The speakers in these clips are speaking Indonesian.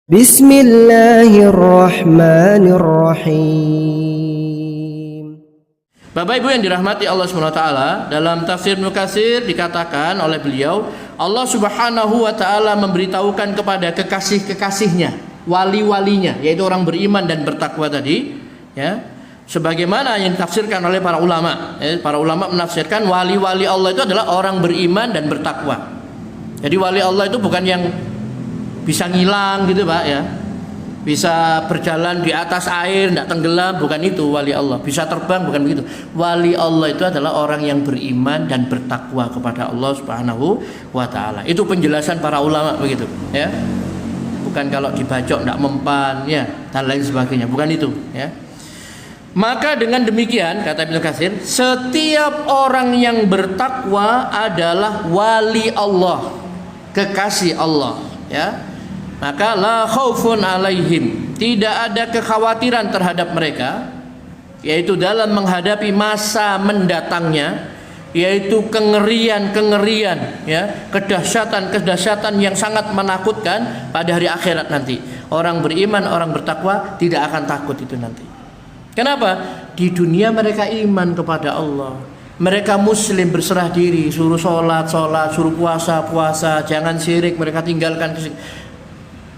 Bismillahirrahmanirrahim. Bapak Ibu yang dirahmati Allah SWT, dalam tafsir Ibnu Katsir dikatakan oleh beliau, Allah Subhanahu wa taala memberitahukan kepada kekasih-kekasihnya, wali-walinya, yaitu orang beriman dan bertakwa tadi, ya. Sebagaimana yang ditafsirkan oleh para ulama. Para ulama menafsirkan wali-wali Allah itu adalah orang beriman dan bertakwa. Jadi wali Allah itu bukan yang bisa ngilang gitu Pak, ya. Bisa berjalan di atas air, tidak tenggelam, bukan itu wali Allah. Bisa terbang, bukan begitu. Wali Allah itu adalah orang yang beriman dan bertakwa kepada Allah Subhanahu wa taala. Itu penjelasan para ulama begitu, ya. Bukan kalau dibacok tidak mempan, ya, dan lain sebagainya, bukan itu, ya. Maka dengan demikian kata Ibnu Katsir, setiap orang yang bertakwa adalah wali Allah, kekasih Allah, ya. Maka la khaufun alaihim, tidak ada kekhawatiran terhadap mereka, yaitu dalam menghadapi masa mendatangnya, yaitu kengerian-kengerian, ya, kedahsyatan-kedahsyatan yang sangat menakutkan pada hari akhirat nanti. Orang beriman, orang bertakwa tidak akan takut itu nanti. Kenapa? Di dunia mereka iman kepada Allah, mereka muslim, berserah diri, suruh sholat, suruh puasa, jangan syirik, mereka tinggalkan kesyirikan.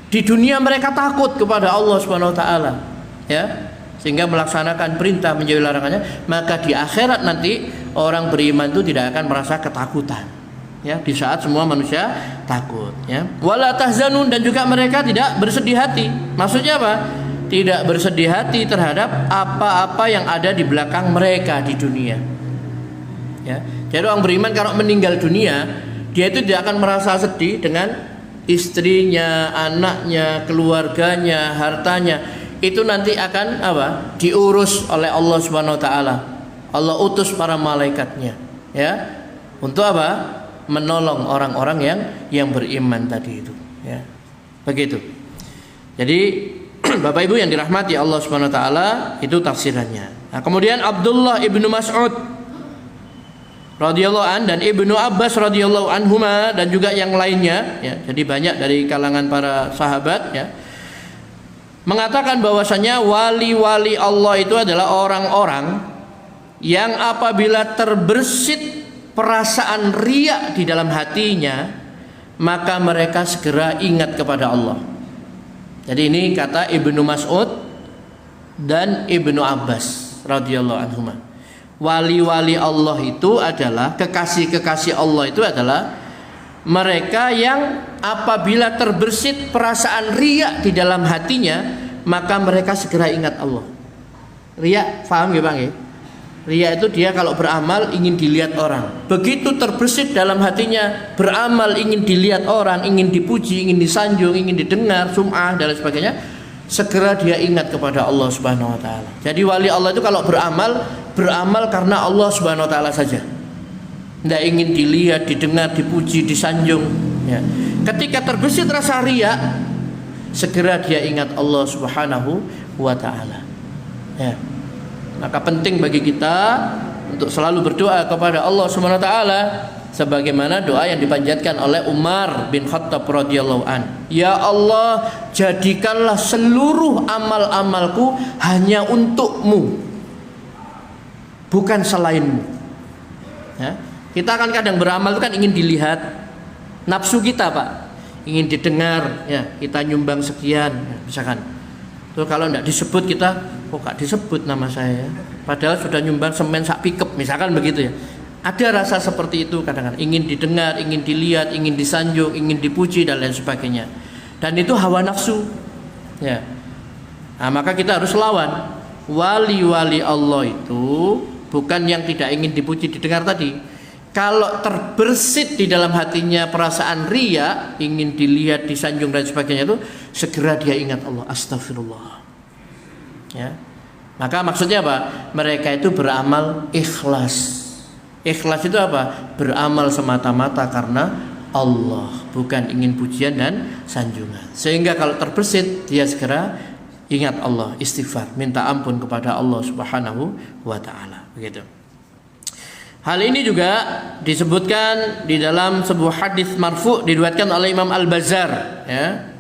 Di dunia mereka takut kepada Allah Subhanahu wa taala, ya, sehingga melaksanakan perintah menjauhi larangannya. Maka di akhirat nanti orang beriman itu tidak akan merasa ketakutan, ya, di saat semua manusia takut, ya. Wala tahzanun, dan juga mereka tidak bersedih hati. Maksudnya apa? Tidak bersedih hati terhadap apa-apa yang ada di belakang mereka di dunia, ya. Jadi orang beriman kalau meninggal dunia, dia itu tidak akan merasa sedih dengan istrinya, anaknya, keluarganya, hartanya. Itu nanti akan apa? Diurus oleh Allah Subhanahu wa taala. Allah utus para malaikatnya, ya. Untuk apa? Menolong orang-orang yang beriman tadi itu, ya. Begitu. Jadi Bapak Ibu yang dirahmati Allah Subhanahu wa taala, itu tafsirannya. Nah, kemudian Abdullah ibnu Mas'ud radhiyallahu an dan Ibnu Abbas radhiyallahu anhuma dan juga yang lainnya, ya, jadi banyak dari kalangan para sahabat, ya, mengatakan bahwasanya wali-wali Allah itu adalah orang-orang yang apabila terbersit perasaan riya di dalam hatinya, maka mereka segera ingat kepada Allah. Jadi ini kata Ibnu Mas'ud dan Ibnu Abbas radhiyallahu anhuma. Wali-wali Allah itu adalah kekasih-kekasih Allah, itu adalah mereka yang apabila terbersit perasaan riya di dalam hatinya, maka mereka segera ingat Allah. Riya, paham ya Bang ya? Riya itu dia kalau beramal ingin dilihat orang. Begitu terbersit dalam hatinya beramal ingin dilihat orang, ingin dipuji, ingin disanjung, ingin didengar, sum'ah dan lain sebagainya, segera dia ingat kepada Allah Subhanahu wa taala. Jadi wali Allah itu kalau beramal karena Allah Subhanahu wa taala saja. Tidak ingin dilihat, didengar, dipuji, disanjung, ya. Ketika terbersit rasa riya, segera dia ingat Allah Subhanahu wa taala, ya. Maka penting bagi kita untuk selalu berdoa kepada Allah Subhanahu wa taala sebagaimana doa yang dipanjatkan oleh Umar bin Khattab radhiyallahu an. Ya Allah, jadikanlah seluruh amal-amalku hanya untukmu, bukan selainmu, ya. Kita kan kadang beramal itu kan ingin dilihat, nafsu kita Pak, ingin didengar, ya, kita nyumbang sekian, ya, misalkan. Terus kalau tidak disebut kita, kok gak disebut nama saya, padahal sudah nyumbang semen sak pikep, misalkan begitu, ya. Ada rasa seperti itu kadang-kadang, ingin didengar, ingin dilihat, ingin disanjung, ingin dipuji dan lain sebagainya. Dan itu hawa nafsu, ya. Nah, maka kita harus lawan. Wali-wali Allah itu bukan yang tidak ingin dipuji, didengar tadi. Kalau terbersit di dalam hatinya perasaan riya, ingin dilihat, disanjung dan sebagainya, itu segera dia ingat Allah, astagfirullah, ya. Maka maksudnya apa? Mereka itu beramal ikhlas. Ikhlas itu apa? Beramal semata-mata karena Allah, bukan ingin pujian dan sanjungan. Sehingga kalau terbersit, dia segera ingat Allah, istighfar, minta ampun kepada Allah Subhanahu wa taala, begitu. Hal ini juga disebutkan di dalam sebuah hadis marfu' diriwayatkan oleh Imam Al-Bazzar, ya.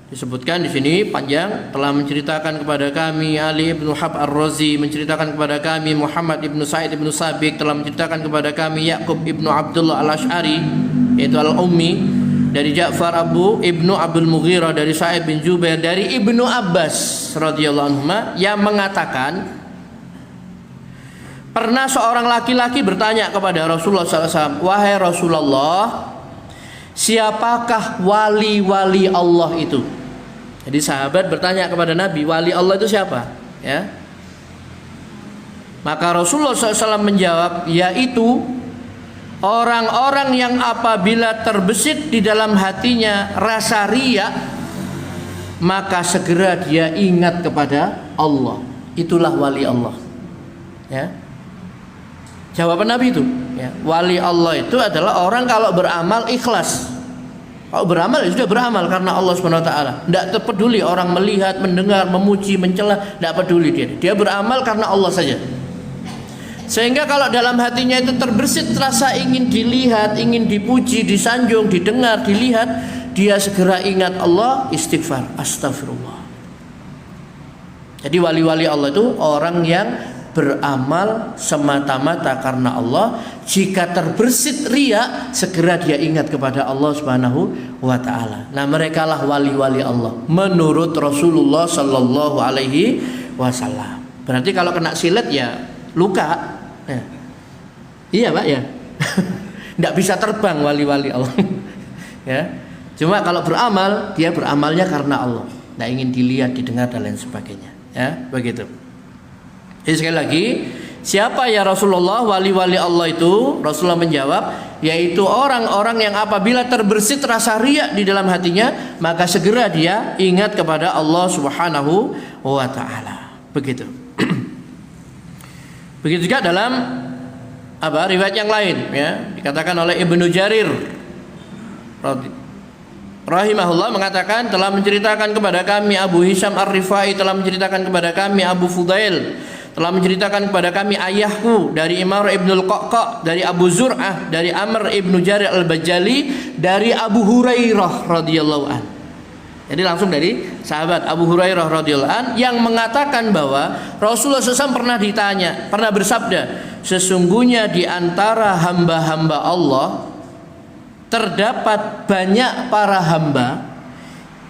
Disebutkan di sini panjang, telah menceritakan kepada kami Ali ibnu Hab ar-Razi, menceritakan kepada kami Muhammad ibnu Sa'id ibnu Sabiq, telah menceritakan kepada kami Yaqub ibnu Abdullah al-Ash'ari yaitu al-Ummi, dari Ja'far ibnu Abdul Mughirah, dari Sa'id bin Jubair, dari Ibnu Abbas radhiyallahu anhu yang mengatakan pernah seorang laki-laki bertanya kepada Rasulullah SAW, wahai Rasulullah, siapakah wali-wali Allah itu? Jadi sahabat bertanya kepada Nabi, wali Allah itu siapa? Ya. Maka Rasulullah SAW menjawab, yaitu orang-orang yang apabila terbesit di dalam hatinya rasa riya, maka segera dia ingat kepada Allah. Itulah wali Allah. Ya. Jawaban Nabi itu, ya. Wali Allah itu adalah orang kalau beramal ikhlas. Kalau beramal ya sudah beramal karena Allah SWT. Tidak peduli orang melihat, mendengar, memuji, mencela, tidak peduli dia. Dia beramal karena Allah saja. Sehingga kalau dalam hatinya itu terbersit rasa ingin dilihat, ingin dipuji, disanjung, didengar, dilihat, dia segera ingat Allah, istighfar, astagfirullah. Jadi wali-wali Allah itu orang yang beramal semata-mata karena Allah. Jika terbersit riya, segera dia ingat kepada Allah Subhanahu wa taala. Nah, merekalah wali-wali Allah menurut Rasulullah sallallahu alaihi wasallam. Berarti kalau kena silet ya luka. Ya. Iya, Pak, ya. Tidak bisa terbang wali-wali Allah. Ya. Cuma kalau beramal, dia beramalnya karena Allah. Tidak ingin dilihat, didengar dan lain sebagainya. Ya, begitu. Jadi sekali lagi, siapa ya Rasulullah wali-wali Allah itu? Rasulullah menjawab, yaitu orang-orang yang apabila terbersit rasa riya di dalam hatinya, maka segera dia ingat kepada Allah Subhanahu wa taala. Begitu. Begitu juga dalam riwayat yang lain, ya, dikatakan oleh Ibnu Jarir rahimahullah mengatakan, telah menceritakan kepada kami Abu Hisham Ar-Rifai, telah menceritakan kepada kami Abu Fudail, telah menceritakan kepada kami ayahku dari Imar ibnul Qaqqa, dari Abu Zur'ah, dari Amr ibnu Jarir al-Bajali, dari Abu Hurairah radhiyallahu an. Jadi langsung dari sahabat Abu Hurairah radhiyallahu an yang mengatakan bahwa Rasulullah SAW pernah ditanya, pernah bersabda, sesungguhnya di antara hamba-hamba Allah terdapat banyak para hamba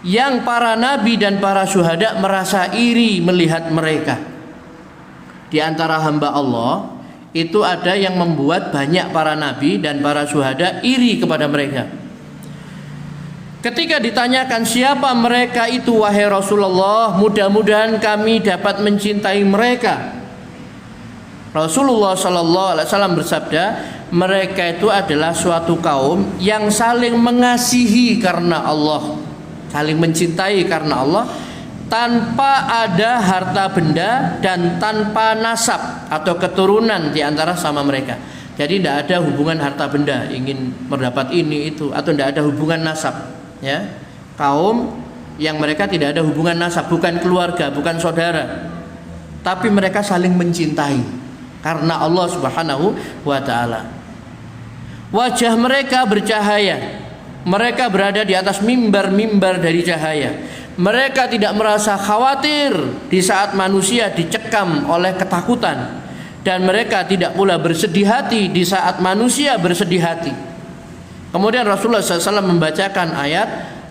yang para nabi dan para syuhada merasa iri melihat mereka. Di antara hamba Allah itu ada yang membuat banyak para nabi dan para syuhada iri kepada mereka. Ketika ditanyakan siapa mereka itu wahai Rasulullah, mudah-mudahan kami dapat mencintai mereka. Rasulullah sallallahu alaihi wasallam bersabda, mereka itu adalah suatu kaum yang saling mengasihi karena Allah, saling mencintai karena Allah, tanpa ada harta benda dan tanpa nasab atau keturunan di antara sama mereka. Jadi tidak ada hubungan harta benda, ingin mendapat ini itu, atau tidak ada hubungan nasab, ya. Kaum yang mereka tidak ada hubungan nasab, bukan keluarga, bukan saudara, tapi mereka saling mencintai karena Allah Subhanahu wa taala. Wajah mereka bercahaya, mereka berada di atas mimbar-mimbar dari cahaya. Mereka tidak merasa khawatir di saat manusia dicekam oleh ketakutan, dan mereka tidak pula bersedih hati di saat manusia bersedih hati. Kemudian Rasulullah SAW membacakan ayat,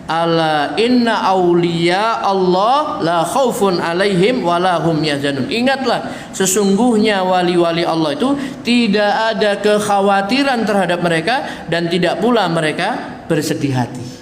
ala inna awliya Allah la khaufun alaihim walahum yahzanun. Ingatlah, sesungguhnya wali-wali Allah itu tidak ada kekhawatiran terhadap mereka dan tidak pula mereka bersedih hati.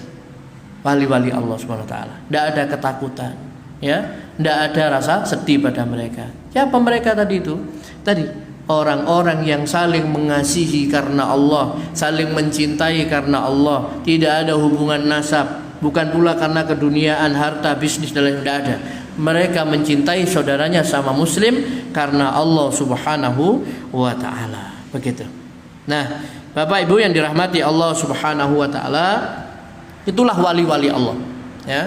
Wali-wali Allah SWT, tidak ada ketakutan, ya, tidak ada rasa sedih pada mereka. Siapa mereka tadi itu? Tadi orang-orang yang saling mengasihi karena Allah, saling mencintai karena Allah, tidak ada hubungan nasab, bukan pula karena keduniaan, harta, bisnis dan lain, tidak ada. Mereka mencintai saudaranya sama muslim karena Allah Subhanahu wa taala. Begitu. Nah, Bapak Ibu yang dirahmati Allah Subhanahu wa taala, itulah wali-wali Allah, ya.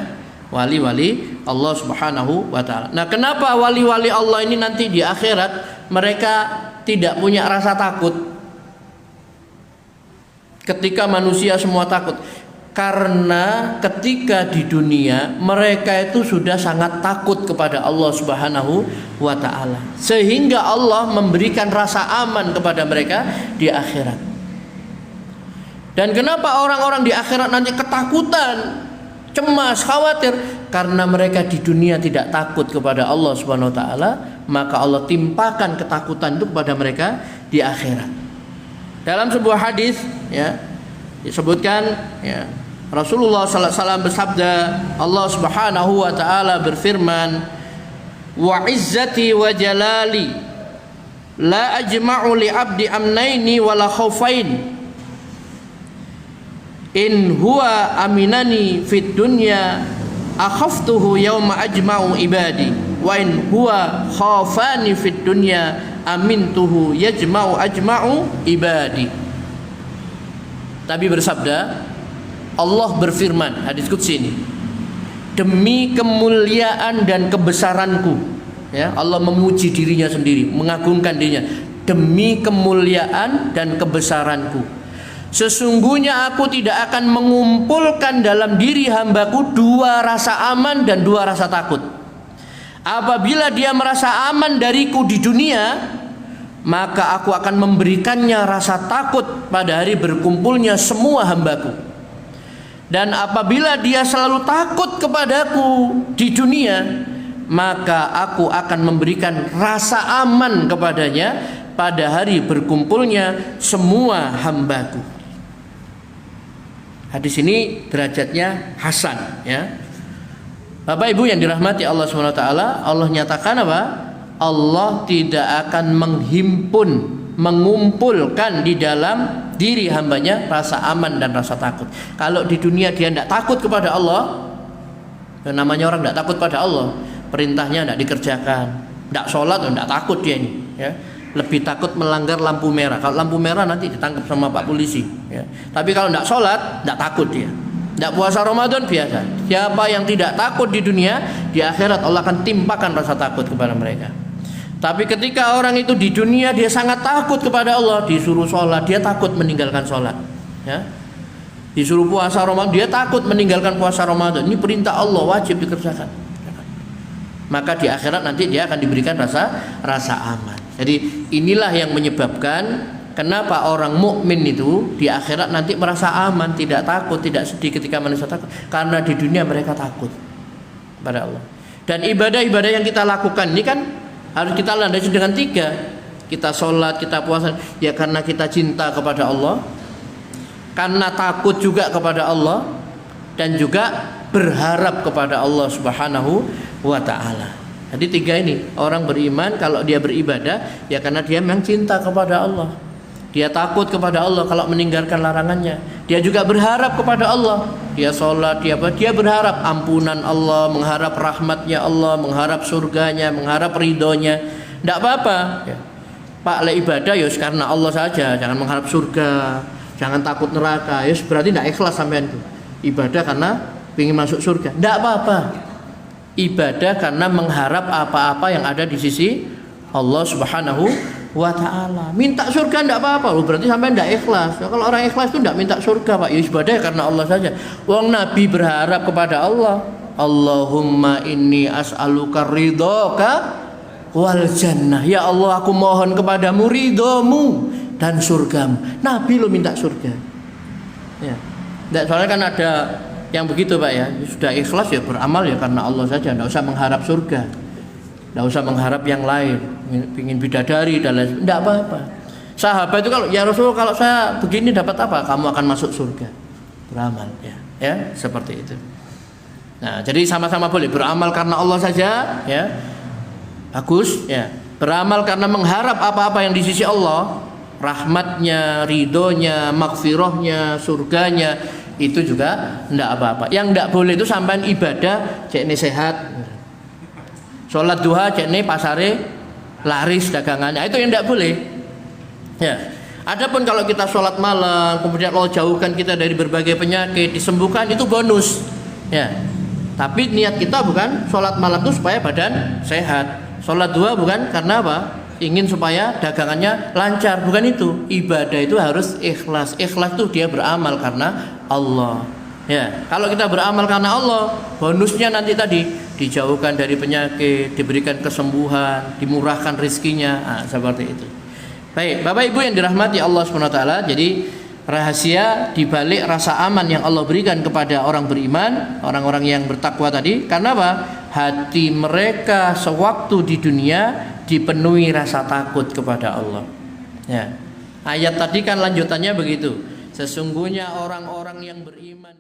Wali-wali Allah Subhanahu wa taala. Nah, kenapa wali-wali Allah ini nanti di akhirat mereka tidak punya rasa takut? Ketika manusia semua takut, Karena ketika di dunia mereka itu sudah sangat takut kepada Allah Subhanahu wa taala, sehingga Allah memberikan rasa aman kepada mereka di akhirat. Dan kenapa orang-orang di akhirat nanti ketakutan, cemas, khawatir? Karena mereka di dunia tidak takut kepada Allah Subhanahu wa taala, maka Allah timpakan ketakutan itu kepada mereka di akhirat. Dalam sebuah hadis ya disebutkan ya, Rasulullah sallallahu alaihi wasallam bersabda, Allah Subhanahu wa taala berfirman, "Wa izzati wa jalali la ajma'u li 'abdi amnaini wala khaufain. In huwa aminani fid dunya akhaftuhu yawma ajma'u ibadi wa in huwa khafani fid dunya amintuhu yajma'u ajma'u ibadi." Nabi bersabda, Allah berfirman, hadis qudsi ini, demi kemuliaan dan kebesaranku, ya, Allah memuji dirinya sendiri, mengagungkan dirinya, demi kemuliaan dan kebesaranku, sesungguhnya aku tidak akan mengumpulkan dalam diri hambaku dua rasa aman dan dua rasa takut. Apabila dia merasa aman dariku di dunia, maka aku akan memberikannya rasa takut pada hari berkumpulnya semua hambaku. Dan apabila dia selalu takut kepadaku di dunia, maka aku akan memberikan rasa aman kepadanya pada hari berkumpulnya semua hambaku. Hadis ini derajatnya hasan, ya. Bapak Ibu yang dirahmati Allah SWT, Allah nyatakan apa? Allah tidak akan mengumpulkan di dalam diri hambanya rasa aman dan rasa takut. Kalau di dunia dia tidak takut kepada Allah, dan namanya orang tidak takut pada Allah, perintahnya tidak dikerjakan, tidak sholat, tidak takut dia ini, ya. Lebih takut melanggar lampu merah. Kalau lampu merah nanti ditangkap sama Pak Polisi, ya. Tapi kalau tidak sholat, tidak takut dia. Tidak puasa Ramadan biasa. Siapa yang tidak takut di dunia, di akhirat Allah akan timpakan rasa takut kepada mereka. Tapi ketika orang itu di dunia dia sangat takut kepada Allah, disuruh sholat dia takut meninggalkan sholat, ya. Disuruh puasa Ramadan dia takut meninggalkan puasa Ramadan. Ini perintah Allah, wajib dikerjakan. Maka di akhirat nanti dia akan diberikan rasa aman. Jadi inilah yang menyebabkan kenapa orang mukmin itu di akhirat nanti merasa aman, tidak takut, tidak sedih ketika manusia takut, karena di dunia mereka takut pada Allah. Dan ibadah-ibadah yang kita lakukan ini kan harus kita landasi dengan tiga. Kita sholat, kita puasa, ya karena kita cinta kepada Allah, karena takut juga kepada Allah, dan juga berharap kepada Allah Subhanahu wa ta'ala. Jadi tiga ini, orang beriman kalau dia beribadah ya karena dia memang cinta kepada Allah, dia takut kepada Allah kalau meninggalkan larangannya, dia juga berharap kepada Allah, dia sholat, dia berharap ampunan Allah, mengharap rahmatnya Allah, mengharap surganya, mengharap ridhonya. Tidak apa-apa ya. Pak, le ibadah ya karena Allah saja, jangan mengharap surga, jangan takut neraka, ya berarti tidak ikhlas sampean itu. Ibadah karena ingin masuk surga, tidak apa-apa. Ibadah karena mengharap apa-apa yang ada di sisi Allah Subhanahu wa ta'ala. Minta surga tidak apa-apa, berarti sampai tidak ikhlas. Ya, kalau orang ikhlas itu tidak minta surga, Pak, ya ibadah karena Allah saja. Wong Nabi berharap kepada Allah, Allahumma inni as'aluka ridhoka wal jannah. Ya Allah, aku mohon kepadamu ridhomu dan surgamu. Nabi lo minta surga, ya. Tidak, soalnya kan ada yang begitu, Pak, ya, sudah ikhlas ya beramal ya karena Allah saja, tidak usah mengharap surga, tidak usah mengharap yang lain, ingin bidadari dan lain, tidak apa-apa. Sahabat itu kalau ya Rasul, kalau saya begini dapat apa? Kamu akan masuk surga, beramal, ya seperti itu. Nah, jadi sama-sama boleh beramal karena Allah saja, ya bagus, ya. Beramal karena mengharap apa-apa yang di sisi Allah, rahmatnya, ridhonya, maghfirahnya, surganya, itu juga tidak apa-apa. Yang tidak boleh itu sampai ibadah cek ini sehat, sholat duha cek ini pasare laris dagangannya, itu yang tidak boleh, ya. Adapun kalau kita sholat malam kemudian Allah jauhkan kita dari berbagai penyakit, disembuhkan, itu bonus, ya. Tapi niat kita bukan sholat malam itu supaya badan sehat, sholat duha bukan karena apa? Ingin supaya dagangannya lancar, bukan itu. Ibadah itu harus ikhlas. Ikhlas itu dia beramal karena Allah, Ya, kalau kita beramal karena Allah, bonusnya nanti tadi dijauhkan dari penyakit, diberikan kesembuhan, dimurahkan rezekinya, seperti itu. Baik, Bapak Ibu yang dirahmati Allah SWT, jadi rahasia dibalik rasa aman yang Allah berikan kepada orang beriman, orang-orang yang bertakwa tadi, karena apa? Hati mereka sewaktu di dunia dipenuhi rasa takut kepada Allah. Ya. Ayat tadi kan lanjutannya begitu. Sesungguhnya orang-orang yang beriman